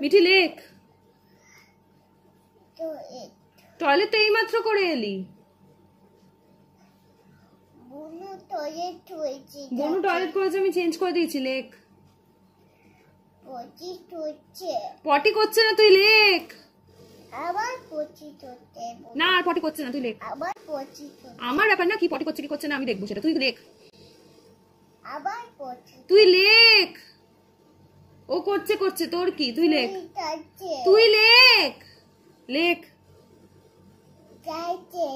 মিঠি লেখ। টয়লেট তো এইমাত্র করে এলি। বনু টয়লেট করেছে, আমি চেঞ্জ করে দিয়েছি। লেখ। পটি করছে না, তুই লেখ। না আর পটি করছে না, তুই লেখ। আমার ব্যাপার না কি পটি করছে কি করছে না আমি দেখবো সেটা, তুই লেখ। তুই লেখ। ও করছে করছে, তোর কি? তুই লেখ। তুই লেখ। লেখ।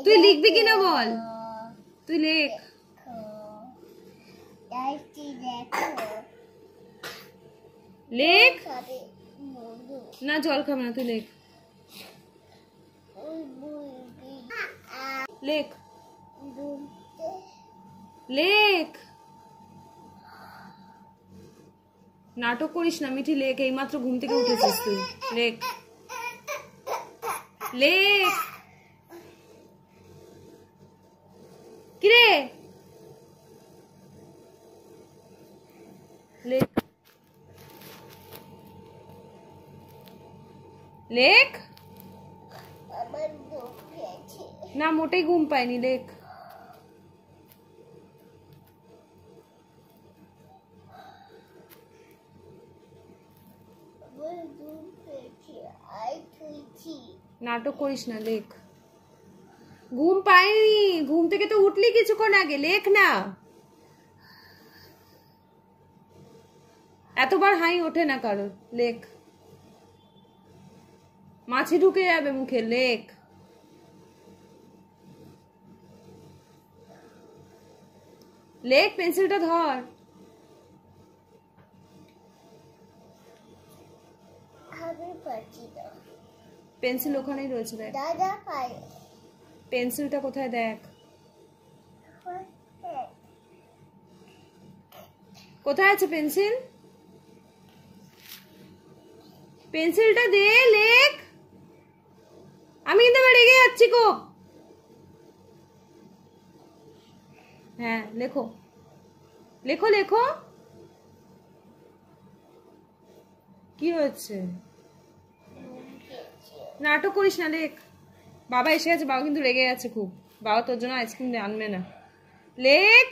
তুই লিখবি কিনা বল। তুই লেখ। লেখ না, জল খাবে না, তুই লেখ। লেখ। লেখ। নাটক করিস না মিঠি, লেখ। এইমাত্র ঘুম থেকে উঠেছিস তুই। লেখ। লেখ। কিরে? লেখ। লেখ না, মোটেই ঘুম পায়নি। লেখ। নাটক করিস না, লেখ। ঘুম পায়নি, ঘুম থেকে তো উঠলি কিছুক্ষণ আগে। লেখ না। এতবার হাই ওঠে না কারোর। লেখ। মাছি ঢুকে যাবে মুখে। লেখ। লেখ, পেন্সিলটা ধর। পেন্সিল ওখানেই রয়েছে, দেখ। পেন্সিলটা কোথায় দেখ। কোথায় আছে পেন্সিল? পেন্সিলটা দে। লেখ। আমি কিন্তু রেগে যাচ্ছি খুব। হ্যাঁ লেখো, লেখো, লেখো। কি হচ্ছে? নাটক করিস না, লেখ। বাবা এসে গেছে, বাবা কিন্তু রেগে যাচ্ছে খুব। বাবা তোর জন্য আইসক্রিম আনবে না। লেখ।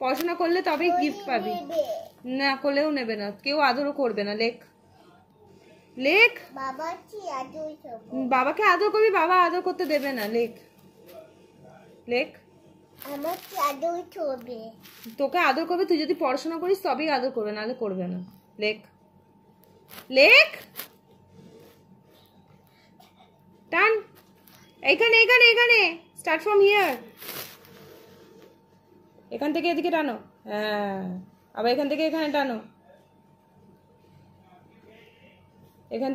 পড়াশোনা করলে তবেই গিফট পাবি, না করলেও নেবে না, কেউ আদরও করবে না। লেখ। লেখ। বাবাকে আদর করবি, বাবা আদর করতে দেবে না। লেখ। লেখ। তোকে আদর করবে, তুই যদি পড়াশোনা করিস তবেই আদর করবে, নাহলে করবে না। লেখ। লেখ। টান। এইখানে এইখানে এইখানে, স্টার্ট ফ্রম হিয়ার। এখান থেকে এদিকে টানো। হ্যাঁ, আবার এখান থেকে এখানে টানো। এখান